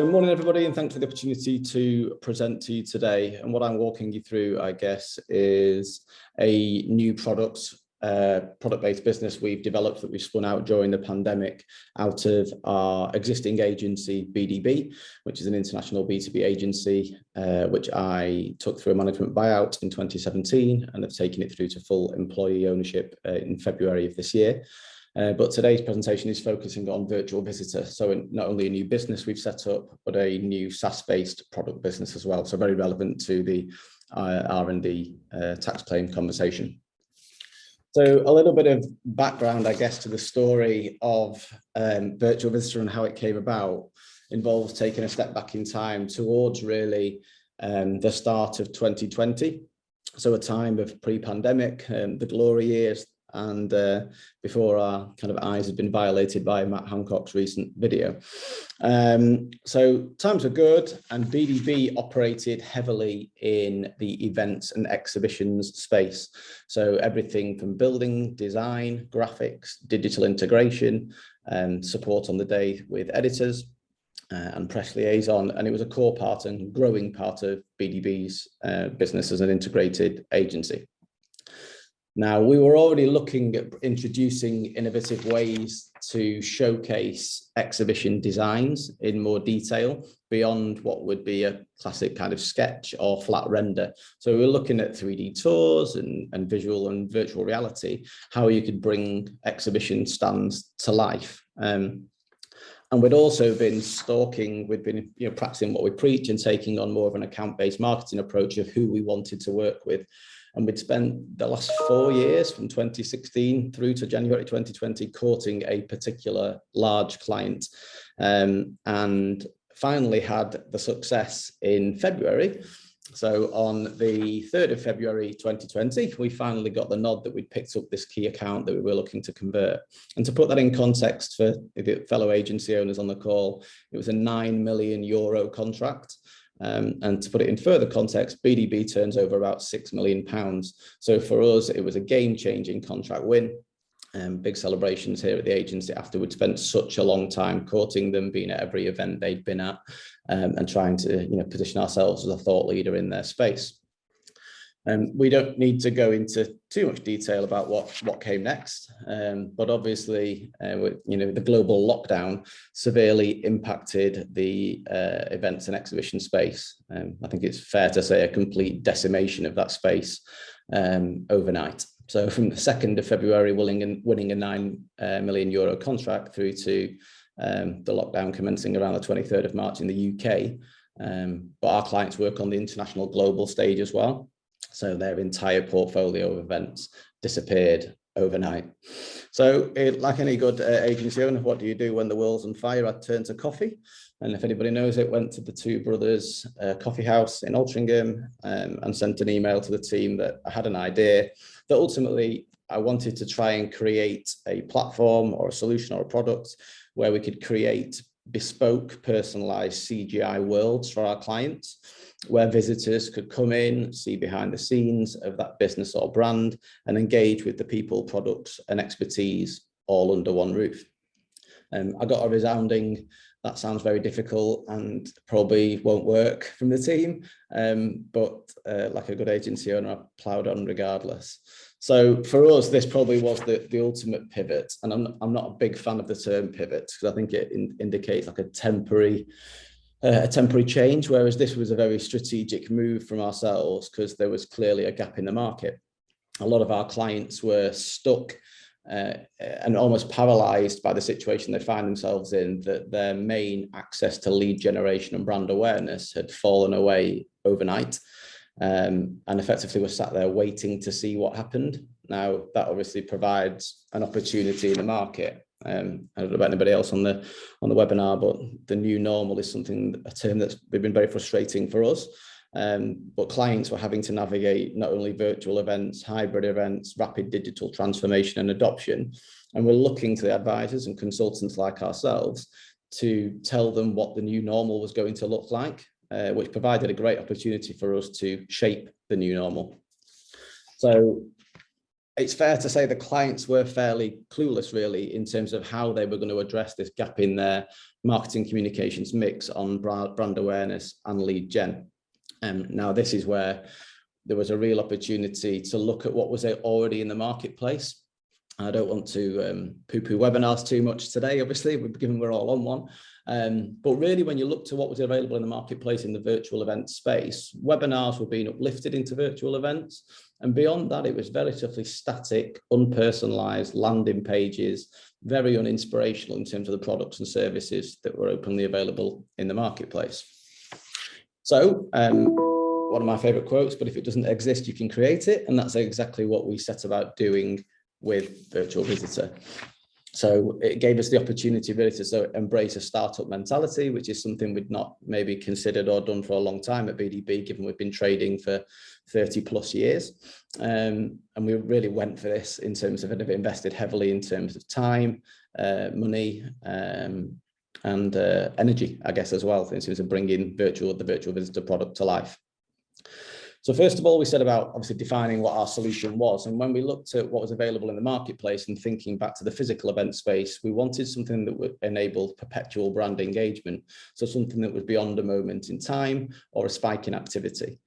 So morning everybody, and thanks for the opportunity to present to you today. And what I'm walking you through, I guess, is a new product-based business we've developed that we spun out during the pandemic out of our existing agency, BDB, which is an international B2B agency, which I took through a management buyout in 2017 and have taken it through to full employee ownership in February of this year. But today's presentation is focusing on virtual visitor. So not only a new business we've set up, but a new SaaS-based product business as well. So very relevant to the R&D tax claim conversation. So a little bit of background, I guess, to the story of virtual visitor and how it came about involves taking a step back in time towards really the start of 2020. So a time of pre-pandemic, the glory years, and before our kind of eyes had been violated by Matt Hancock's recent video. So times were good, and BDB operated heavily in the events and exhibitions space. So everything from building, design, graphics, digital integration, support on the day with editors, and press liaison. And it was a core part and growing part of BDB's business as an integrated agency. Now, we were already looking at introducing innovative ways to showcase exhibition designs in more detail beyond what would be a classic kind of sketch or flat render. So we were looking at 3D tours and visual and virtual reality, how you could bring exhibition stands to life. And we'd also been we'd been practicing what we preach and taking on more of an account-based marketing approach of who we wanted to work with. And we'd spent the last 4 years from 2016 through to January 2020 courting a particular large client, and finally had the success in February. So on the 3rd of February 2020, we finally got the nod that we'd picked up this key account that we were looking to convert. And to put that in context for the fellow agency owners on the call, it was a €9 million contract. And to put it in further context, BDB turns over about £6 million. So for us, it was a game-changing contract win. Big celebrations here at the agency after we'd spent such a long time courting them, being at every event they'd been at, and trying to position ourselves as a thought leader in their space. We don't need to go into too much detail about what came next, but obviously, the global lockdown severely impacted the events and exhibition space. I think it's fair to say a complete decimation of that space overnight. So from the 2nd of February, winning a €9 million contract through to the lockdown commencing around the 23rd of March in the UK. But our clients work on the international global stage as well. So their entire portfolio of events disappeared overnight. So like any good agency owner, what do you do when the world's on fire? I turn to coffee. And if anybody knows it, went to the Two Brothers coffee house in Altrincham and sent an email to the team that I had an idea that ultimately I wanted to try and create a platform or a solution or a product where we could create bespoke, personalized CGI worlds for our clients, where visitors could come in, see behind the scenes of that business or brand, and engage with the people, products, and expertise all under one roof. I got a resounding, that sounds very difficult and probably won't work from the team, but like a good agency owner, I ploughed on regardless. So for us, this probably was the ultimate pivot, and I'm not a big fan of the term pivot because I think it indicates like a temporary change, whereas this was a very strategic move from ourselves because there was clearly a gap in the market. A lot of our clients were stuck and almost paralyzed by the situation they find themselves in, that their main access to lead generation and brand awareness had fallen away overnight, and effectively were sat there waiting to see what happened. Now, that obviously provides an opportunity in the market. I don't know about anybody else on the webinar, but the new normal is a term that's been very frustrating for us. But clients were having to navigate not only virtual events, hybrid events, rapid digital transformation and adoption. And we're looking to the advisors and consultants like ourselves to tell them what the new normal was going to look like, which provided a great opportunity for us to shape the new normal. So it's fair to say the clients were fairly clueless, really, in terms of how they were going to address this gap in their marketing communications mix on brand awareness and lead gen. Now, this is where there was a real opportunity to look at what was already in the marketplace. I don't want to poo-poo webinars too much today, obviously, given we're all on one. But really, when you look to what was available in the marketplace in the virtual event space, webinars were being uplifted into virtual events. And beyond that, it was relatively static, unpersonalized landing pages, very uninspirational in terms of the products and services that were openly available in the marketplace. So, one of my favorite quotes, but if it doesn't exist, you can create it. And that's exactly what we set about doing with Virtual Visitor. So it gave us the opportunity really to embrace a startup mentality, which is something we'd not maybe considered or done for a long time at BDB, given we've been trading for 30 plus years. And we really went for this in terms of it, invested heavily in terms of time, money, and energy, I guess, as well, in terms of bringing the Virtual Visitor product to life. So first of all, we set about obviously defining what our solution was. And when we looked at what was available in the marketplace and thinking back to the physical event space, we wanted something that would enable perpetual brand engagement. So something that was beyond a moment in time or a spike in activity.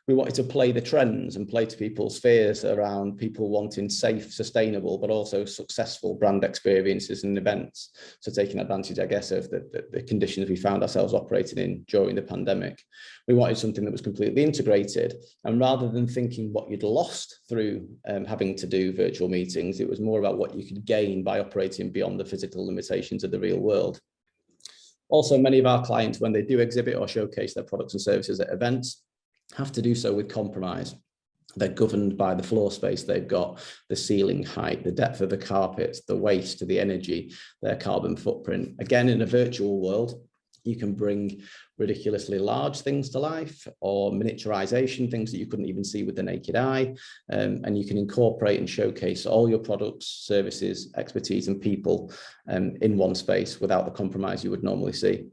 We wanted to play the trends and play to people's fears around people wanting safe, sustainable, but also successful brand experiences and events. So taking advantage, I guess, of the conditions we found ourselves operating in during the pandemic. We wanted something that was completely integrated. And rather than thinking what you'd lost through having to do virtual meetings, it was more about what you could gain by operating beyond the physical limitations of the real world. Also, many of our clients, when they do exhibit or showcase their products and services at events, have to do so with compromise. They're governed by the floor space they've got, the ceiling height, the depth of the carpets, the waste, the energy, their carbon footprint. Again, in a virtual world, you can bring ridiculously large things to life, or miniaturization, things that you couldn't even see with the naked eye. And you can incorporate and showcase all your products, services, expertise, and people in one space without the compromise you would normally see.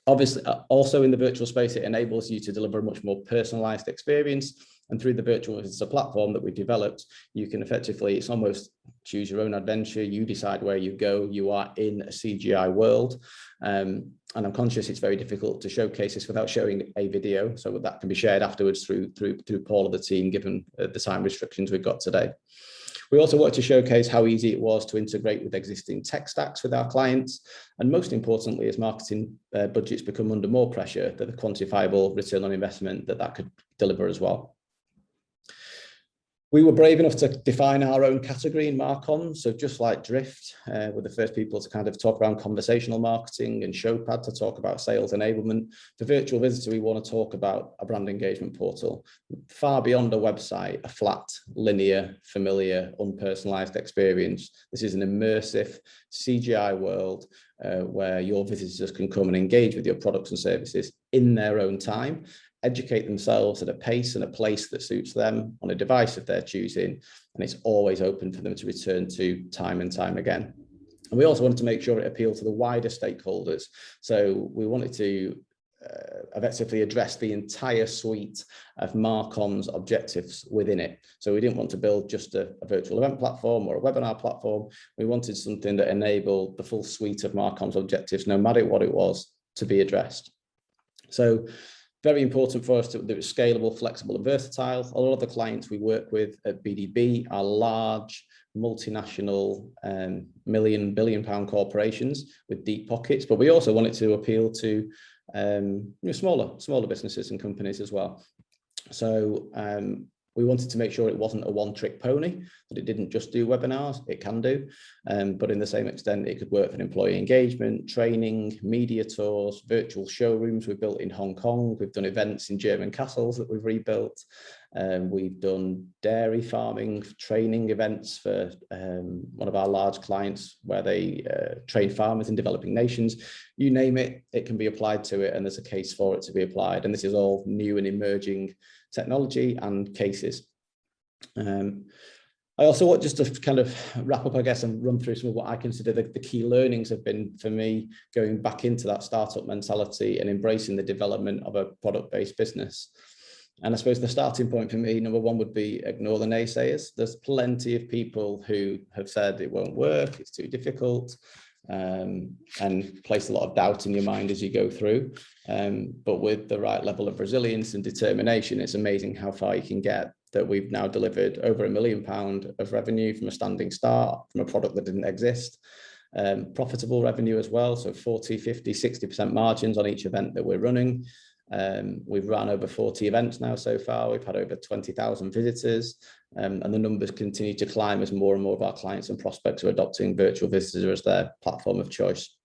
Obviously, also in the virtual space, it enables you to deliver a much more personalized experience. And through the virtual visitor platform that we developed, you can effectively, it's almost choose your own adventure. You decide where you go. You are in a CGI world. And I'm conscious it's very difficult to showcase this without showing a video. So that can be shared afterwards through Paul or the team, given the time restrictions we've got today. We also wanted to showcase how easy it was to integrate with existing tech stacks with our clients. And most importantly, as marketing budgets become under more pressure, that the quantifiable return on investment that could deliver as well. We were brave enough to define our own category in Marcom. So just like Drift, we're the first people to kind of talk around conversational marketing, and Showpad to talk about sales enablement. For Virtual Visitor, we want to talk about a brand engagement portal, far beyond a website, a flat, linear, familiar, unpersonalized experience. This is an immersive CGI world where your visitors can come and engage with your products and services in their own time, educate themselves at a pace and a place that suits them on a device of their choosing, and it's always open for them to return to time and time again. And we also wanted to make sure it appealed to the wider stakeholders. So we wanted to effectively address the entire suite of Marcom's objectives within it. So we didn't want to build just a virtual event platform or a webinar platform. We wanted something that enabled the full suite of Marcom's objectives, no matter what it was, to be addressed. So very important for us that it was scalable, flexible, and versatile. A lot of the clients we work with at BDB are large, multinational, billion-pound corporations with deep pockets, but we also wanted to appeal to smaller businesses and companies as well. So we wanted to make sure it wasn't a one-trick pony, that it didn't just do webinars. It can do, but in the same extent, it could work for employee engagement, training, media tours, virtual showrooms we've built in Hong Kong. We've done events in German castles that we've rebuilt. We've done dairy farming training events for one of our large clients where they train farmers in developing nations. You name it, it can be applied to it, and there's a case for it to be applied. And this is all new and emerging technology and cases. I also want just to kind of wrap up, I guess, and run through some of what I consider the key learnings have been for me going back into that startup mentality and embracing the development of a product-based business. And I suppose the starting point for me, number one, would be ignore the naysayers. There's plenty of people who have said it won't work, it's too difficult, and place a lot of doubt in your mind as you go through. But with the right level of resilience and determination, it's amazing how far you can get. That we've now delivered over £1 million of revenue from a standing start, from a product that didn't exist. Profitable revenue as well, so 40, 50, 60% margins on each event that we're running. We've run over 40 events now so far. We've had over 20,000 visitors, and the numbers continue to climb as more and more of our clients and prospects are adopting virtual visitor as their platform of choice.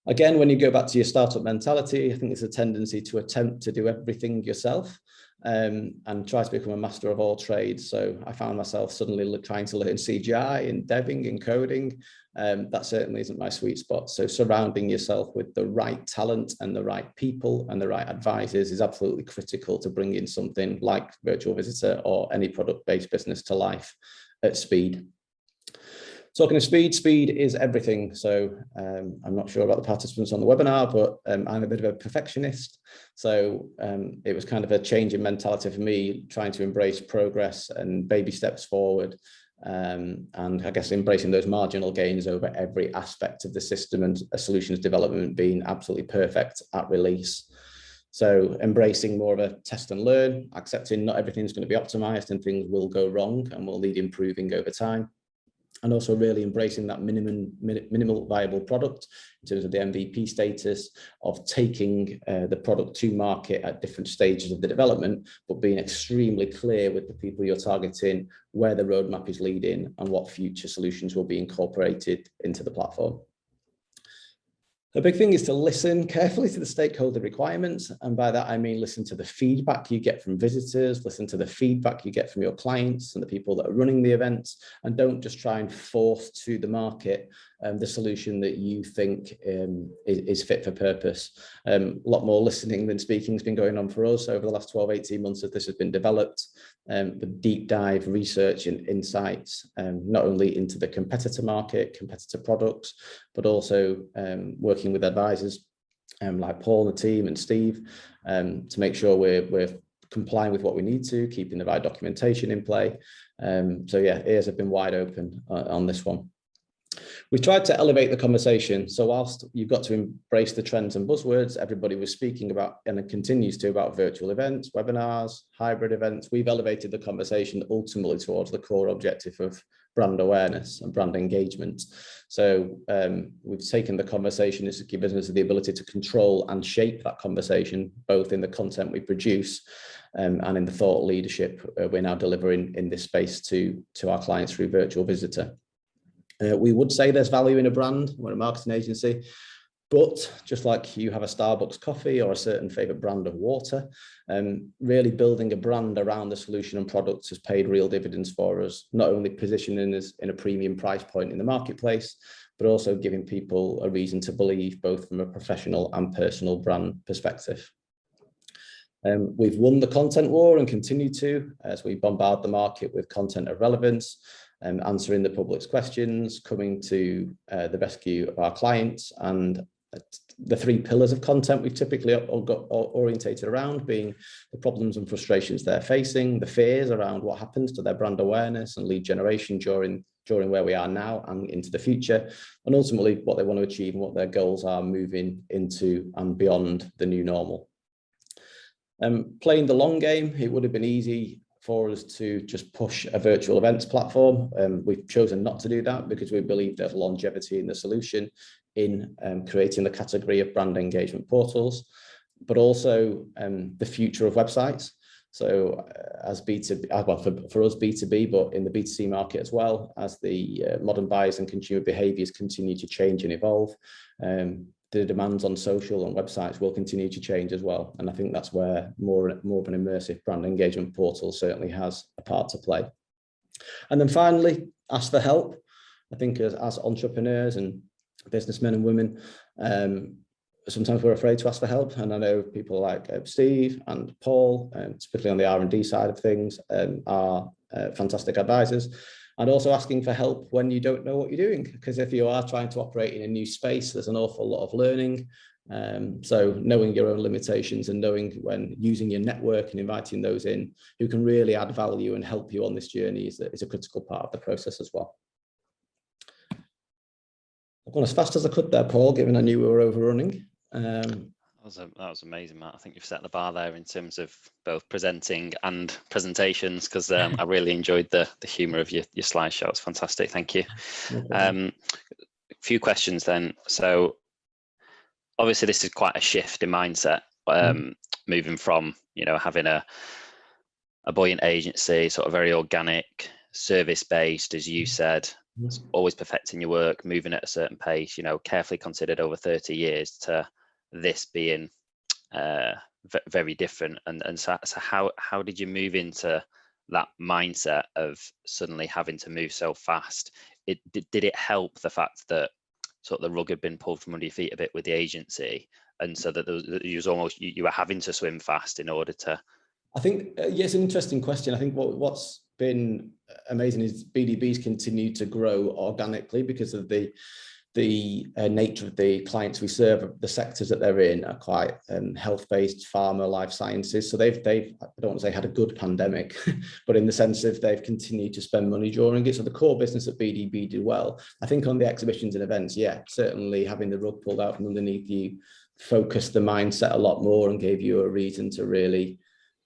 Again, when you go back to your startup mentality, I think there's a tendency to attempt to do everything yourself, and try to become a master of all trades. So I found myself suddenly trying to learn CGI and debbing and coding. That certainly isn't my sweet spot. So surrounding yourself with the right talent and the right people and the right advisors is absolutely critical to bring in something like Virtual Visitor or any product-based business to life at speed. Talking of speed, speed is everything. So I'm not sure about the participants on the webinar, but I'm a bit of a perfectionist. So it was kind of a change in mentality for me, trying to embrace progress and baby steps forward. And I guess embracing those marginal gains over every aspect of the system and a solutions development being absolutely perfect at release. So embracing more of a test and learn, accepting not everything's going to be optimized and things will go wrong and will need improving over time. And also really embracing that minimal viable product in terms of the MVP status of taking the product to market at different stages of the development, but being extremely clear with the people you're targeting, where the roadmap is leading and what future solutions will be incorporated into the platform. The big thing is to listen carefully to the stakeholder requirements. And by that, I mean, listen to the feedback you get from visitors, listen to the feedback you get from your clients and the people that are running the events, and don't just try and force to the market the solution that you think is fit for purpose. A lot more listening than speaking has been going on for us over the last 12, 18 months as this has been developed. The deep dive research and insights, not only into the competitor market, competitor products, but also working with advisors like Paul and the team and Steve to make sure we're complying with what we need to, keeping the right documentation in play. So yeah, ears have been wide open on this one. We've tried to elevate the conversation. So whilst you've got to embrace the trends and buzzwords, everybody was speaking about, and it continues to, about virtual events, webinars, hybrid events. We've elevated the conversation ultimately towards the core objective of brand awareness and brand engagement. So we've taken the conversation as giving us the ability to control and shape that conversation, both in the content we produce and in the thought leadership we're now delivering in this space to our clients through Virtual Visitor. We would say there's value in a brand. We're a marketing agency, but just like you have a Starbucks coffee or a certain favorite brand of water, really building a brand around the solution and products has paid real dividends for us, not only positioning us in a premium price point in the marketplace, but also giving people a reason to believe, both from a professional and personal brand perspective. We've won the content war and continue to, as we bombard the market with content of relevance, answering the public's questions, coming to the rescue of our clients, and the three pillars of content we've typically got orientated around being the problems and frustrations they're facing, the fears around what happens to their brand awareness and lead generation during where we are now and into the future, and ultimately what they want to achieve and what their goals are moving into and beyond the new normal. Playing the long game, it would have been easy for us to just push a virtual events platform. We've chosen not to do that because we believe there's longevity in the solution in creating the category of brand engagement portals, but also the future of websites. So as B2B, well, for us B2B, but in the B2C market as well, as the modern buyers and consumer behaviors continue to change and evolve, the demands on social and websites will continue to change as well. And I think that's where more of an immersive brand engagement portal certainly has a part to play. And then finally, ask for help. I think as entrepreneurs and businessmen and women, sometimes we're afraid to ask for help. And I know people like Steve and Paul, particularly on the R&D side of things, are fantastic advisors. And also asking for help when you don't know what you're doing, because if you are trying to operate in a new space, there's an awful lot of learning. So knowing your own limitations and knowing when using your network and inviting those in who can really add value and help you on this journey is a critical part of the process as well. I've gone as fast as I could there, Paul, given I knew we were overrunning. That was amazing, Matt. I think you've set the bar there in terms of both presenting and presentations, because I really enjoyed the humour of your slideshow. It's fantastic. Thank you. A few questions then. So obviously this is quite a shift in mindset, moving from, having a buoyant agency, sort of very organic, service-based, as you said, always perfecting your work, moving at a certain pace, carefully considered over 30 years, to this being very different. And so how did you move into that mindset of suddenly having to move so fast? Did it help the fact that sort of the rug had been pulled from under your feet a bit with the agency, and so that you were having to swim fast in order to? I think it's an interesting question. I think what's been amazing is BDB's continued to grow organically because of the nature of the clients we serve. The sectors that they're in are quite health-based, pharma, life sciences. So they've I don't want to say had a good pandemic, but in the sense of they've continued to spend money during it. So the core business at BDB did well. I think on the exhibitions and events, yeah, certainly having the rug pulled out from underneath you focused the mindset a lot more and gave you a reason to really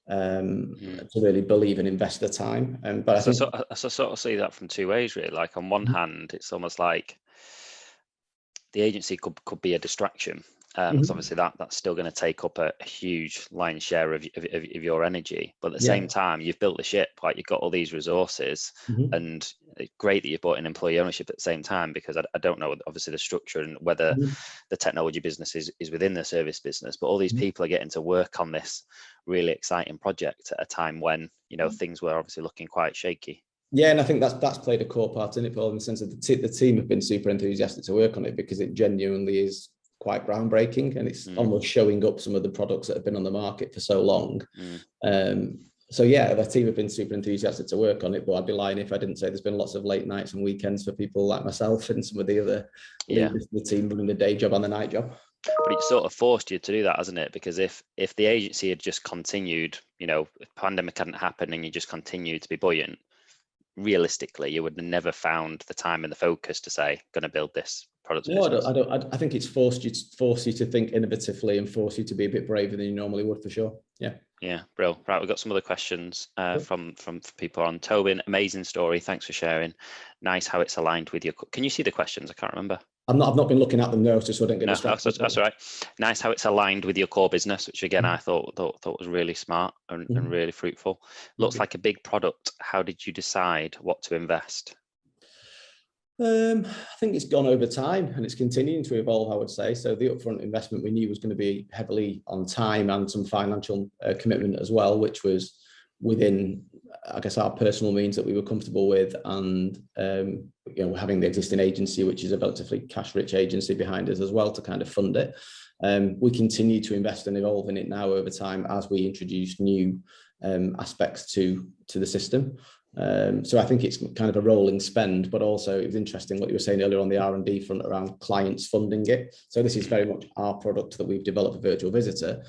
believe and invest the time. But I think I sort of see that from two ways, really. Like on one hand, it's almost like the agency could be a distraction. So obviously that's still going to take up a huge lion's share of your energy. But at the same time, you've built the ship, like you've got all these resources, and it's great that you've brought in employee ownership at the same time, because I don't know, obviously, the structure and whether the technology business is within the service business, but all these people are getting to work on this really exciting project at a time when, things were obviously looking quite shaky. Yeah, and I think that's played a core part in it, Paul, in the sense of the team have been super enthusiastic to work on it, because it genuinely is quite groundbreaking, and it's almost showing up some of the products that have been on the market for so long. So yeah, the team have been super enthusiastic to work on it, but I'd be lying if I didn't say there's been lots of late nights and weekends for people like myself and some of the other leaders of the team running the day job and the night job. But it sort of forced you to do that, hasn't it? Because if the agency had just continued, if the pandemic hadn't happened and you just continued to be buoyant, realistically, you would have never found the time and the focus to say, going to build this product. No, I think it's forced you to think innovatively and force you to be a bit braver than you normally would, for sure. Yeah, bro. Right, we've got some other questions from people on. Tobin, amazing story, thanks for sharing. Nice how it's aligned with your. Can you see the questions? I can't remember. I've not been looking at them, no, so I don't get distracted. That's all right. Nice how it's aligned with your core business, which again I thought was really smart and really fruitful. Looks like a big product. How did you decide what to invest? I think it's gone over time and it's continuing to evolve, I would say. So the upfront investment we knew was going to be heavily on time and some financial commitment as well, which was within, I guess, our personal means that we were comfortable with, and having the existing agency, which is a relatively cash-rich agency behind us as well, to kind of fund it. We continue to invest and evolve in it now over time as we introduce new aspects to the system. So I think it's kind of a rolling spend, but also it was interesting what you were saying earlier on the R&D front around clients funding it. So this is very much our product that we've developed for Virtual Visitor,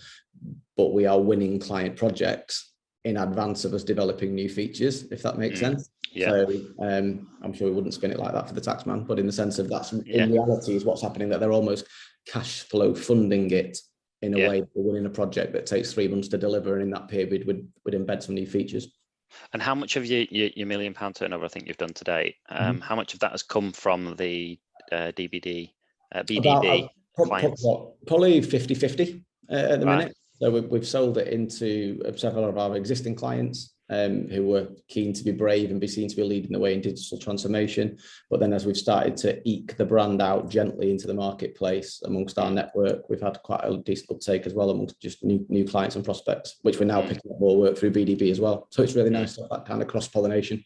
but we are winning client projects in advance of us developing new features, if that makes sense. Yeah. So I'm sure we wouldn't spin it like that for the taxman, but in the sense of that's in reality is what's happening, that they're almost cash flow funding it in a way that we're winning a project that takes 3 months to deliver, and in that period would embed some new features. And how much of your £1 million turnover I think you've done to date, how much of that has come from the BDB clients? Probably 50-50 at the minute. So we've sold it into several of our existing clients who were keen to be brave and be seen to be leading the way in digital transformation. But then as we've started to eke the brand out gently into the marketplace amongst our network, we've had quite a decent uptake as well amongst just new clients and prospects, which we're now picking up more work through BDB as well. So it's really nice to have that kind of cross-pollination.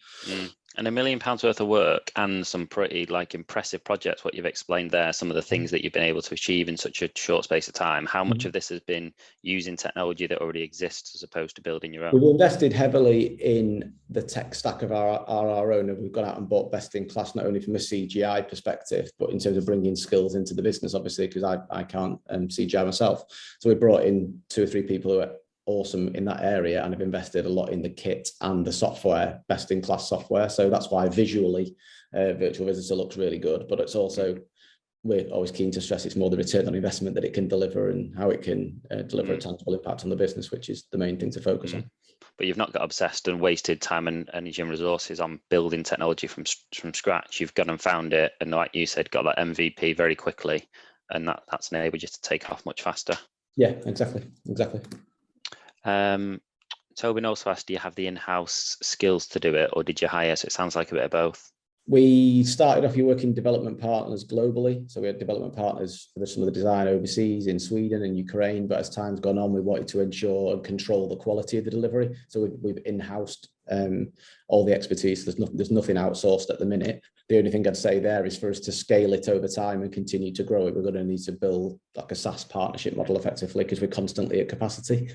And £1 million worth of work and some pretty like impressive projects, what you've explained there, some of the things that you've been able to achieve in such a short space of time. How much of this has been using technology that already exists as opposed to building your own? We've invested heavily in the tech stack of our own, and we've gone out and bought best in class, not only from a CGI perspective, but in terms of bringing skills into the business, obviously, because I can't CGI myself. So we brought in 2 or 3 people who are awesome in that area and have invested a lot in the kit and the software, best in class software. So that's why visually Virtual Visitor looks really good, but it's also, we're always keen to stress it's more the return on investment that it can deliver and how it can deliver a tangible impact on the business, which is the main thing to focus on. But you've not got obsessed and wasted time and energy and resources on building technology from scratch. You've gone and found it, and like you said, got that MVP very quickly, and that's enabled you to take off much faster. Yeah, exactly. Tobin also asked, do you have the in-house skills to do it, or did you hire? So it sounds like a bit of both. We started off working development partners globally. So we had development partners for some of the design overseas in Sweden and Ukraine. But as time's gone on, we wanted to ensure and control the quality of the delivery. So we've in-housed all the expertise. There's nothing outsourced at the minute. The only thing I'd say there is for us to scale it over time and continue to grow it, we're going to need to build like a SaaS partnership model effectively, because we're constantly at capacity.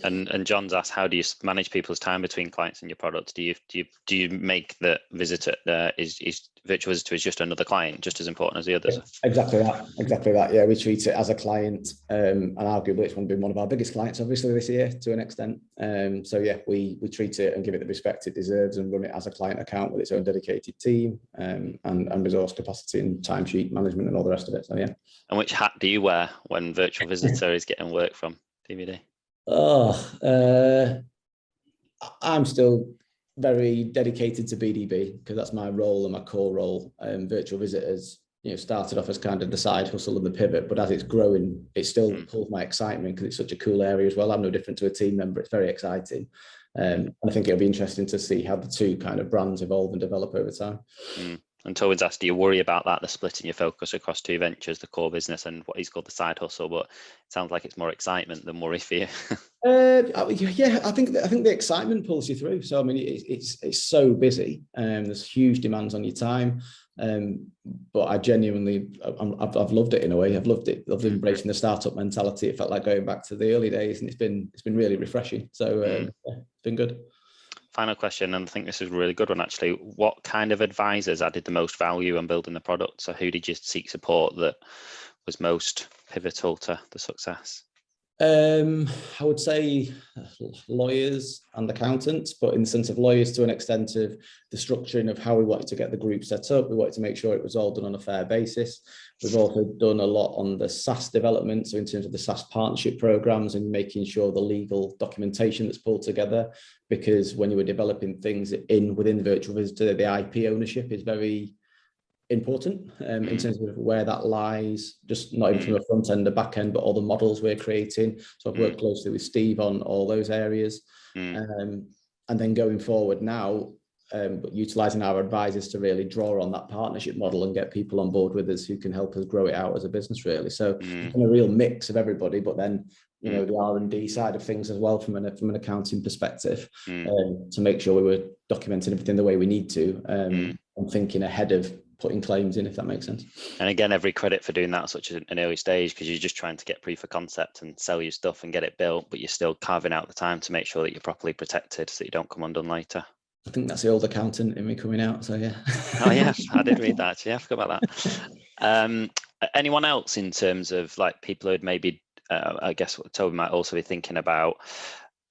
And John's asked, how do you manage people's time between clients and your products? Do you make the visitor is Virtual Visitor is just another client, just as important as the others? Exactly that. Yeah, we treat it as a client, and arguably it's been one of our biggest clients, obviously, this year to an extent. So yeah, we treat it and give it the respect it deserves and run it as a client account with its own dedicated team and resource capacity and timesheet management and all the rest of it. So yeah. And which hat do you wear when Virtual Visitor is getting work from DVD? I'm still very dedicated to BDB because that's my role and my core role. Virtual Visitors, started off as kind of the side hustle and the pivot, but as it's growing, it still pulls my excitement because it's such a cool area as well. I'm no different to a team member. It's very exciting. And I think it'll be interesting to see how the two kind of brands evolve and develop over time. And Tobin's asked, do you worry about that, the splitting your focus across 2 ventures, the core business and what he's called the side hustle? But it sounds like it's more excitement than worry for you. Yeah, I think the excitement pulls you through. So I mean, it's so busy, and there's huge demands on your time. But I genuinely, I've loved it in a way. I've loved it. I've embracing the startup mentality. It felt like going back to the early days, and it's been really refreshing. So yeah, it's been good. Final question, and I think this is a really good one actually. What kind of advisors added the most value on building the product? So who did you seek support that was most pivotal to the success? I would say lawyers and accountants, but in the sense of lawyers to an extent of the structuring of how we wanted to get the group set up. We wanted to make sure it was all done on a fair basis. We've also done a lot on the SaaS development, so in terms of the SaaS partnership programs and making sure the legal documentation that's pulled together, because when you were developing things within Virtual Visitor, the IP ownership is very important in terms of where that lies, just not even from a front end, a back end, but all the models we're creating. So I've worked closely with Steve on all those areas. And then going forward now, utilizing our advisors to really draw on that partnership model and get people on board with us who can help us grow it out as a business, really. So it's been a real mix of everybody, but then the R&D side of things as well from an accounting perspective, to make sure we were documenting everything the way we need to, and thinking ahead of putting claims in, if that makes sense. And again, every credit for doing that at such an early stage, because you're just trying to get proof of concept and sell your stuff and get it built, but you're still carving out the time to make sure that you're properly protected so that you don't come undone later. I think that's the old accountant in me coming out, so yeah. Oh yeah, I did read that. Yeah, I forgot about that. Anyone else in terms of like people who had maybe, I guess what Toby might also be thinking about,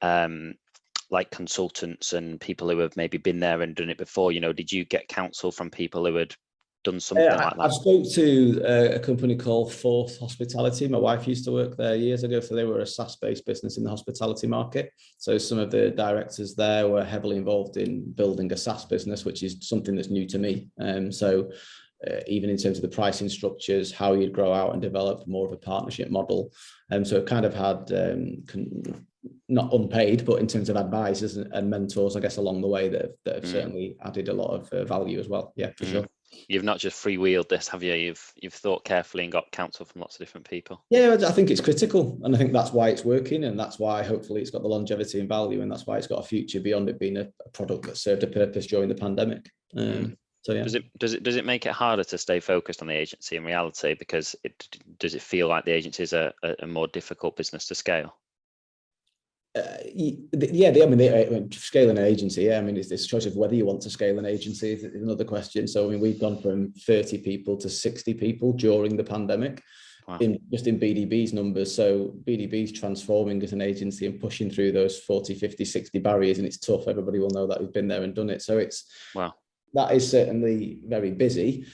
like consultants and people who have maybe been there and done it before, did you get counsel from people who had done something like that? I spoke to a company called Fourth Hospitality. My wife used to work there years ago, so they were a SaaS-based business in the hospitality market. So some of the directors there were heavily involved in building a SaaS business, which is something that's new to me. So even in terms of the pricing structures, how you'd grow out and develop more of a partnership model. So it kind of had not unpaid, but in terms of advisors and mentors, I guess, along the way that have certainly added a lot of value as well. Yeah, for sure. you've not just freewheeled this, have you? You've thought carefully and got counsel from lots of different people. Yeah, I think it's critical, and I think that's why it's working, and that's why hopefully it's got the longevity and value, and that's why it's got a future beyond it being a product that served a purpose during the pandemic. So yeah. Does it make it harder to stay focused on the agency in reality, because does it feel like the agency is a more difficult business to scale? Scaling an agency, yeah, I mean, it's this choice of whether you want to scale an agency is another question. So I mean, we've gone from 30 people to 60 people during the pandemic. Wow. in BDB's numbers. So BDB's transforming as an agency and pushing through those 40, 50, 60 barriers, and it's tough. Everybody will know that who's been there and done it. So that is certainly very busy.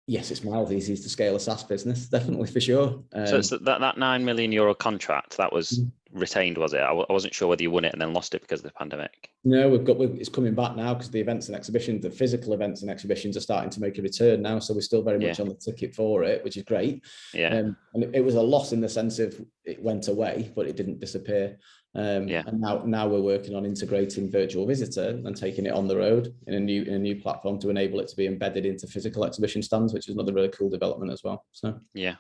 Yes, it's mildly easy to scale a SaaS business, definitely, for sure. So it's that €9 million contract that was retained, was it? I wasn't sure whether you won it and then lost it because of the pandemic. No, it's coming back now because the events and exhibitions, the physical events and exhibitions are starting to make a return now. So we're still very much on the ticket for it, which is great. Yeah. And it was a loss in the sense of it went away, but it didn't disappear. And now we're working on integrating virtual visitor and taking it on the road in a new platform to enable it to be embedded into physical exhibition stands, which is another really cool development as well. So yeah.